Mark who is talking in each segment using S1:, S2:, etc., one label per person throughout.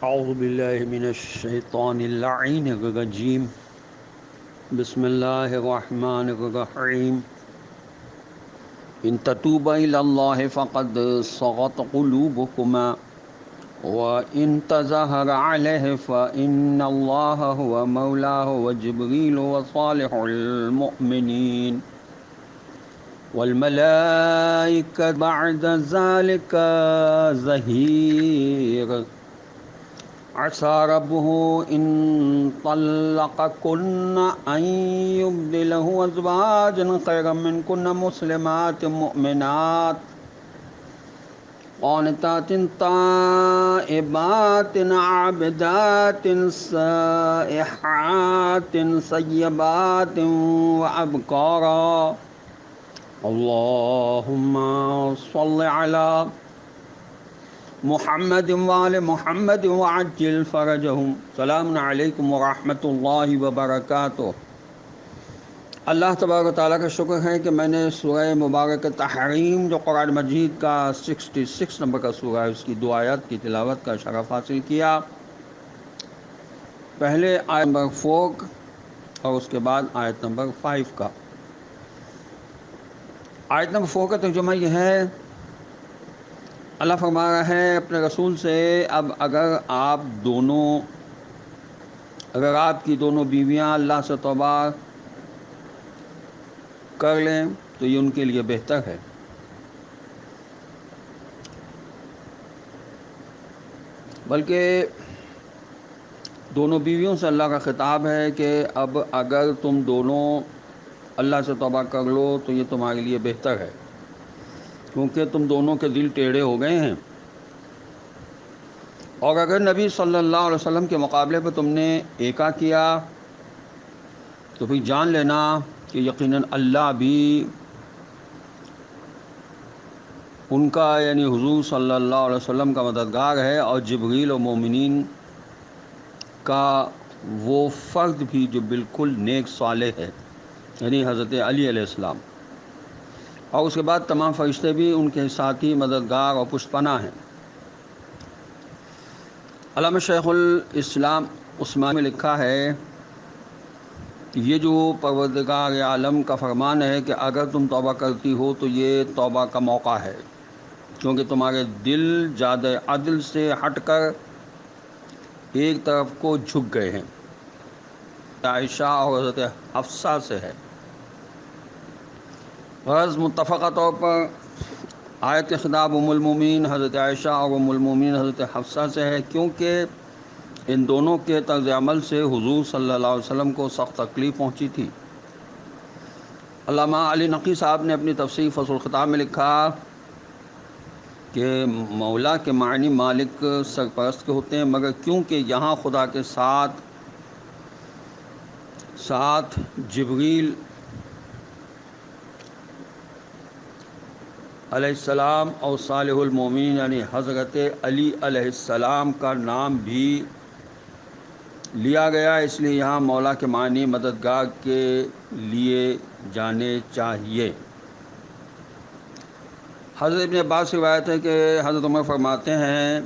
S1: اعوذ باللہ من الشیطان اللعین الرجیم بسم اللہ الرحمن الرحیم ان تتوبا الی اللہ فقد صغت قلوبکما وان تظاہر علیہ فإن اللہ هو مولاہ وجبریل وصالح المؤمنین والملائکۃ بعد ذلک ظہیر عسى ربه إن طلقكن أن يبدله أزواجا خيرا منكن مسلمات مؤمنات قانتات تائبات عابدات سائحات ثيبات وأبكارا اللهم صل على محمد وآل محمد وعجل فرجهم سلام علیکم ورحمۃ اللہ وبرکاتہ۔ اللہ تبارک و تعالیٰ کا شکر ہے کہ میں نے سورہ مبارک تحریم جو قرآن مجید کا 66 نمبر کا سورہ ہے اس کی 2 آیات کی تلاوت کا شرف حاصل کیا۔ پہلے آیت نمبر 4 اور اس کے بعد آیت نمبر 5 کا۔ آیت نمبر 4 کا ترجمہ یہ ہے، اللہ فرما رہا ہے اپنے رسول سے، اب اگر آپ کی دونوں بیویاں اللہ سے توبہ کر لیں تو یہ ان کے لیے بہتر ہے۔ بلکہ دونوں بیویوں سے اللہ کا خطاب ہے کہ اب اگر تم دونوں اللہ سے توبہ کر لو تو یہ تمہارے لیے بہتر ہے، کیونکہ تم دونوں کے دل ٹیڑھے ہو گئے ہیں۔ اور اگر نبی صلی اللہ علیہ وسلم کے مقابلے پہ تم نے ایکا کیا تو پھر جان لینا کہ یقیناً اللہ بھی ان کا یعنی حضور صلی اللہ علیہ وسلم کا مددگار ہے، اور جبریل و مومنین کا وہ فرد بھی جو بالکل نیک صالح ہے، یعنی حضرت علی علیہ السلام، اور اس کے بعد تمام فرشتے بھی ان کے ساتھی مددگار اور پشت پناہ ہیں۔ علامہ شیخ الاسلام عثمانی میں لکھا ہے کہ یہ جو پروردگار عالم کا فرمان ہے کہ اگر تم توبہ کرتی ہو تو یہ توبہ کا موقع ہے، کیونکہ تمہارے دل زیادہ عدل سے ہٹ کر ایک طرف کو جھک گئے ہیں۔ عائشہ اور حضرت حفصہ سے ہے۔ غرض متفقہ طور پر آیت خطاب ام المومنین حضرت عائشہ اور ام المومنین حضرت حفصہ سے ہے، کیونکہ ان دونوں کے طرز عمل سے حضور صلی اللہ علیہ وسلم کو سخت تکلیف پہنچی تھی۔ علامہ علی نقی صاحب نے اپنی تفسیر فصل الخطاب میں لکھا کہ مولا کے معنی مالک سرپرست کے ہوتے ہیں، مگر کیونکہ یہاں خدا کے ساتھ جبریل علیہ السلام اور صالح المومنین یعنی حضرت علی علیہ السلام کا نام بھی لیا گیا، اس لیے یہاں مولا کے معنی مددگار کے لیے جانے چاہیے۔ حضرت ابن عباس سے روایت ہے کہ حضرت عمر فرماتے ہیں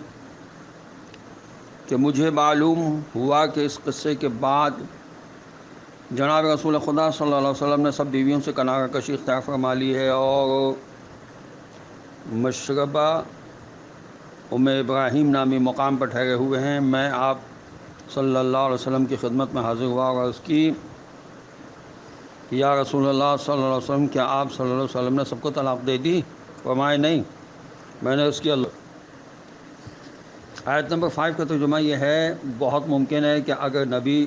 S1: کہ مجھے معلوم ہوا کہ اس قصے کے بعد جناب رسول خدا صلی اللہ علیہ وسلم نے سب بیویوں سے کنارہ کشی اختیار فرما لی ہے، اور مشربہ ام ابراہیم نامی مقام پر ٹھہرے ہوئے ہیں۔ میں آپ صلی اللہ علیہ وسلم کی خدمت میں حاضر ہوا اور عرض کی کہ یا رسول اللہ صلی اللہ علیہ وسلم، کیا آپ صلی اللہ علیہ وسلم نے سب کو طلاق دے دی؟ فرمائے نہیں، میں نے اس کی آیت نمبر 5 کا ترجمہ یہ ہے، بہت ممکن ہے کہ اگر نبی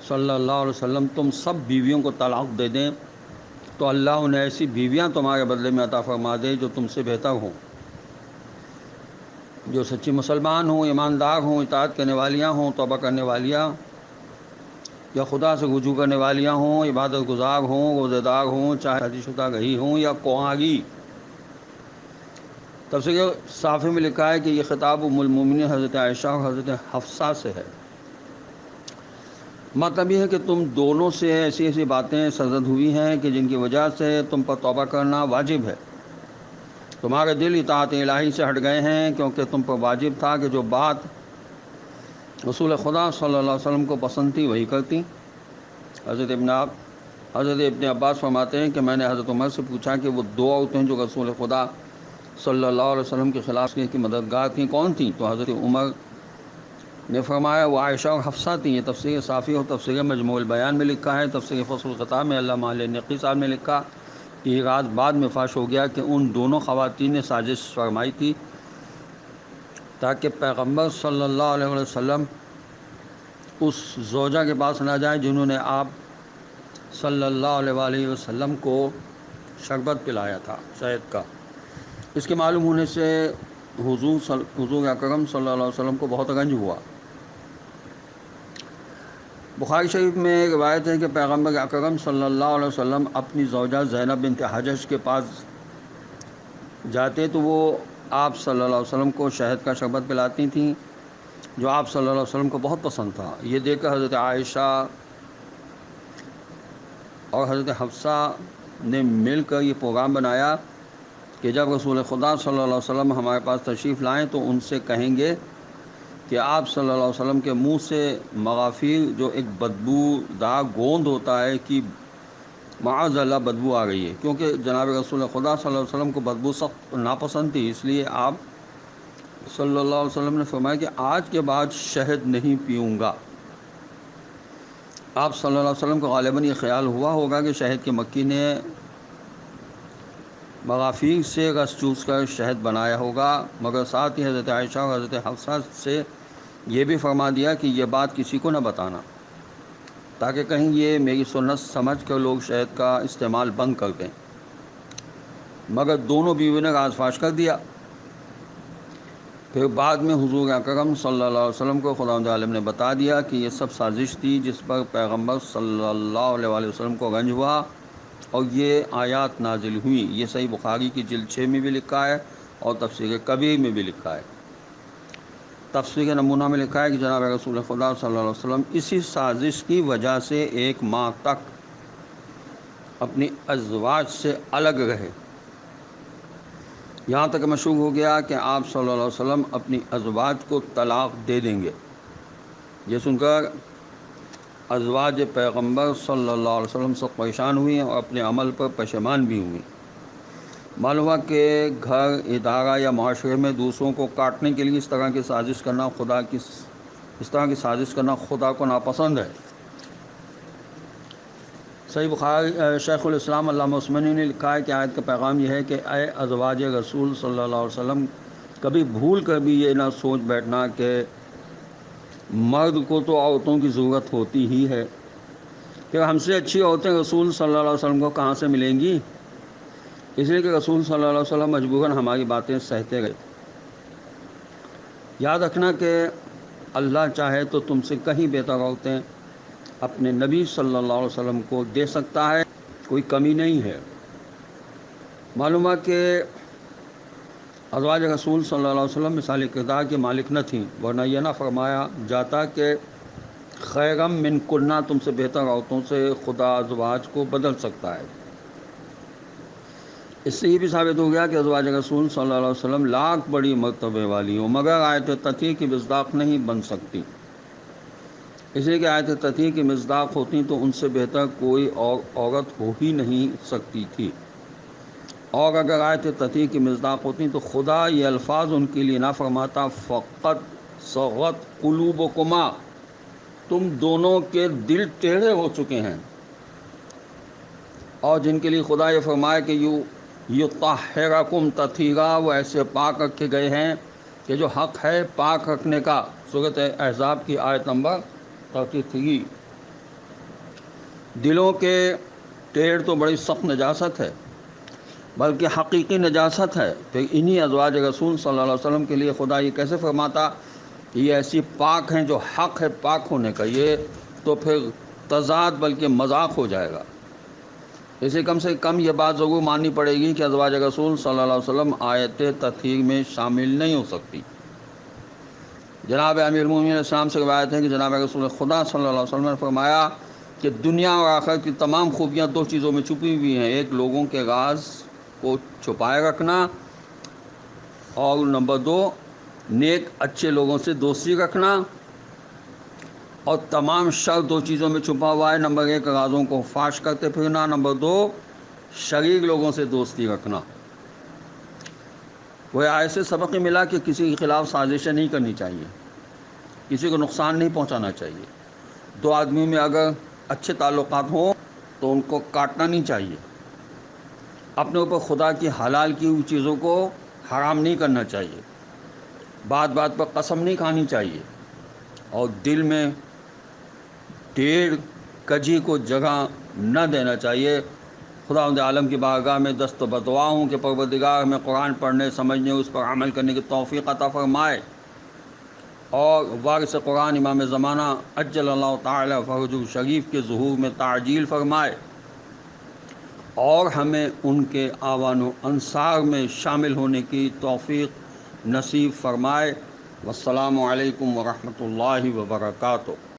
S1: صلی اللہ علیہ وسلم تم سب بیویوں کو طلاق دے دیں تو اللہ انہیں ایسی بیویاں تمہارے بدلے میں عطا فرما دے جو تم سے بہتر ہوں، جو سچی مسلمان ہوں، ایماندار ہوں، اطاعت کرنے والیاں ہوں، توبہ کرنے والیاں یا خدا سے رجوع کرنے والیاں ہوں، عبادت گزار ہوں، روزہ دار ہوں، چاہے شادی شدہ رہی ہوں یا کنواری۔ تفسیر صافی میں لکھا ہے کہ یہ خطاب ام المومنین حضرت عائشہ اور حضرت حفصہ سے ہے۔ مطلب یہ ہے کہ تم دونوں سے ایسی باتیں سرزد ہوئی ہیں کہ جن کی وجہ سے تم پر توبہ کرنا واجب ہے۔ تمہارے دل اطاعت الہی سے ہٹ گئے ہیں، کیونکہ تم پر واجب تھا کہ جو بات رسول خدا صلی اللہ علیہ وسلم کو پسند تھی وہی کرتی۔ حضرت ابن عباس فرماتے ہیں کہ میں نے حضرت عمر سے پوچھا کہ وہ دو عورتیں جو رسول خدا صلی اللہ علیہ وسلم کے خلاف کی مددگار تھیں کون تھیں؟ تو حضرت عمر نے فرمایا وہ عائشہ اور حفصہ تھیں۔ یہ تفسیر صافی اور تفسیر مجموع البیان میں لکھا ہے۔ تفسیر فصل الخطاب میں علامہ نقی صاحب نے لکھا کہ یہ راز بعد میں فاش ہو گیا کہ ان دونوں خواتین نے سازش فرمائی تھی تاکہ پیغمبر صلی اللہ علیہ وسلم اس زوجہ کے پاس نہ جائیں جنہوں نے آپ صلی اللہ علیہ وسلم کو شربت پلایا تھا شہد کا۔ اس کے معلوم ہونے سے حضور اکرم صلی اللہ علیہ وسلم کو بہت رنج ہوا۔ بخاری شریف میں روایت ہے کہ پیغمبر اکرم صلی اللہ علیہ وسلم اپنی زوجہ زینب بنت حجش کے پاس جاتے تو وہ آپ صلی اللہ علیہ وسلم کو شہد کا شربت پلاتی تھیں جو آپ صلی اللہ علیہ وسلم کو بہت پسند تھا۔ یہ دیکھ کر حضرت عائشہ اور حضرت حفصہ نے مل کر یہ پروگرام بنایا کہ جب رسول خدا صلی اللہ علیہ وسلم ہمارے پاس تشریف لائیں تو ان سے کہیں گے کہ آپ صلی اللہ علیہ وسلم کے منہ سے مغافیر جو ایک بدبو دار گوند ہوتا ہے کہ معاذ اللہ بدبو آ رہی ہے، کیونکہ جناب رسول خدا صلی اللہ علیہ وسلم کو بدبو سخت ناپسند تھی۔ اس لیے آپ صلی اللہ علیہ وسلم نے فرمایا کہ آج کے بعد شہد نہیں پیوں گا۔ آپ صلی اللہ علیہ وسلم کو غالباً یہ خیال ہوا ہوگا کہ شہد کی مکھی نے مغافیر سے رس چوس کر شہد بنایا ہوگا، مگر ساتھ ہی حضرت عائشہ اور حضرت حفصہ سے یہ بھی فرما دیا کہ یہ بات کسی کو نہ بتانا تاکہ کہیں یہ میری سنت سمجھ کر لوگ شہد کا استعمال بند کر دیں، مگر دونوں بیوی نے راز فاش کر دیا۔ پھر بعد میں حضور اکرم صلی اللہ علیہ وسلم کو خداوند عالم نے بتا دیا کہ یہ سب سازش تھی جس پر پیغمبر صلی اللہ علیہ وسلم کو رنج ہوا اور یہ آیات نازل ہوئیں۔ یہ صحیح بخاری کی جلد 6 میں بھی لکھا ہے اور تفسیر کبیر میں بھی لکھا ہے۔ تفسیر نمونہ میں لکھا ہے کہ جناب رسول خدا صلی اللہ علیہ وسلم اسی سازش کی وجہ سے 1 ماہ تک اپنی ازواج سے الگ رہے، یہاں تک مشہور ہو گیا کہ آپ صلی اللہ علیہ وسلم اپنی ازواج کو طلاق دے دیں گے۔ یہ سن کر ازواج پیغمبر صلی اللہ علیہ وسلم سے پریشان ہوئی اور اپنے عمل پر پشیمان بھی ہوئی۔ معلوم ہوا کہ گھر، ادارہ یا معاشرے میں دوسروں کو کاٹنے کے لیے اس طرح کی سازش کرنا خدا کو ناپسند ہے۔ صحیح بخاری شیخ الاسلام علامہ عثمانی نے لکھا ہے کہ آیت کا پیغام یہ ہے کہ اے ازواج رسول صلی اللہ علیہ وسلم، کبھی بھول کر بھی یہ نہ سوچ بیٹھنا کہ مرد کو تو عورتوں کی ضرورت ہوتی ہی ہے، کہ ہم سے اچھی عورتیں رسول صلی اللہ علیہ وسلم کو کہاں سے ملیں گی، اس لیے کہ رسول صلی اللہ علیہ وسلم مجبوراً ہماری باتیں سہتے گئے۔ یاد رکھنا کہ اللہ چاہے تو تم سے کہیں بہتر عورتیں اپنے نبی صلی اللہ علیہ وسلم کو دے سکتا ہے، کوئی کمی نہیں ہے۔ معلوم ہے کہ ازواج رسول صلی اللہ علیہ وسلم مثالی کردار کے مالک نہ تھیں، ورنہ یہ نہ فرمایا جاتا کہ خیرم من کنہ، تم سے بہتر عورتوں سے خدا ازواج کو بدل سکتا ہے۔ اس سے یہ بھی ثابت ہو گیا کہ ازواج رسول صلی اللہ علیہ وسلم لاکھ بڑی مرتبے والی ہوں مگر آیت تطہیر کی مصداق نہیں بن سکتی، اس لیے کہ آیت تطہیر کی مصداق ہوتی تو ان سے بہتر کوئی اور عورت ہو ہی نہیں سکتی تھی، اور اگر آیت تطہیر کی مصداق ہوتی تو خدا یہ الفاظ ان کے لیے نہ فرماتا فقط صغت قلوبکما، تم دونوں کے دل ٹیڑھے ہو چکے ہیں، اور جن کے لیے خدا یہ فرمائے کہ یطہرکم تطہیرا، وہ ایسے پاک رکھے گئے ہیں کہ جو حق ہے پاک رکھنے کا۔ سورۃ احزاب کی آیت نمبر 33۔ دلوں کے ٹیڑھ تو بڑی سخت نجاست ہے، بلکہ حقیقی نجاست ہے، پھر انہی ازواج رسول صلی اللہ علیہ وسلم کے لیے خدا یہ کیسے فرماتا کہ یہ ایسی پاک ہیں جو حق ہے پاک ہونے کا، یہ تو پھر تضاد بلکہ مذاق ہو جائے گا۔ اسے کم سے کم یہ بات ضرور ماننی پڑے گی کہ ازواج رسول صلی اللہ علیہ وسلم آیت تطہیر میں شامل نہیں ہو سکتی۔ جناب امیر المومنین علیہ السلام سے روایت ہے کہ جناب رسول خدا صلی اللہ علیہ وسلم نے فرمایا کہ دنیا اور آخرت کی تمام خوبیاں 2 چیزوں میں چھپی ہوئی ہیں، ایک لوگوں کے راز کو چھپائے رکھنا، اور نمبر 2 نیک اچھے لوگوں سے دوستی رکھنا، اور تمام شر دو چیزوں میں چھپا ہوا ہے۔ نمبر 1 رازوں کو فاش کرتے پھرنا، نمبر 2 شریک لوگوں سے دوستی رکھنا۔ وہ آیت سے سبق یہ ملا کہ کسی کے خلاف سازشیں نہیں کرنی چاہیے، کسی کو نقصان نہیں پہنچانا چاہیے۔ دو آدمیوں میں اگر اچھے تعلقات ہوں تو ان کو کاٹنا نہیں چاہیے۔ اپنے اوپر خدا کی حلال کی ہوئی چیزوں کو حرام نہیں کرنا چاہیے، بات بات پر قسم نہیں کھانی چاہیے، اور دل میں ٹیڑھ کجی کو جگہ نہ دینا چاہیے۔ خداوند عالم کی بارگاہ میں دست بدعا ہوں کہ پروردگار ہمیں قرآن پڑھنے، سمجھنے، اس پر عمل کرنے کی توفیق عطا فرمائے، اور وارث قرآن امام زمانہ عجل اللہ تعالی فرجہ شریف کے ظہور میں تعجیل فرمائے، اور ہمیں ان کے آوان و انصار میں شامل ہونے کی توفیق نصیب فرمائے۔ والسلام علیکم ورحمۃ اللہ وبرکاتہ۔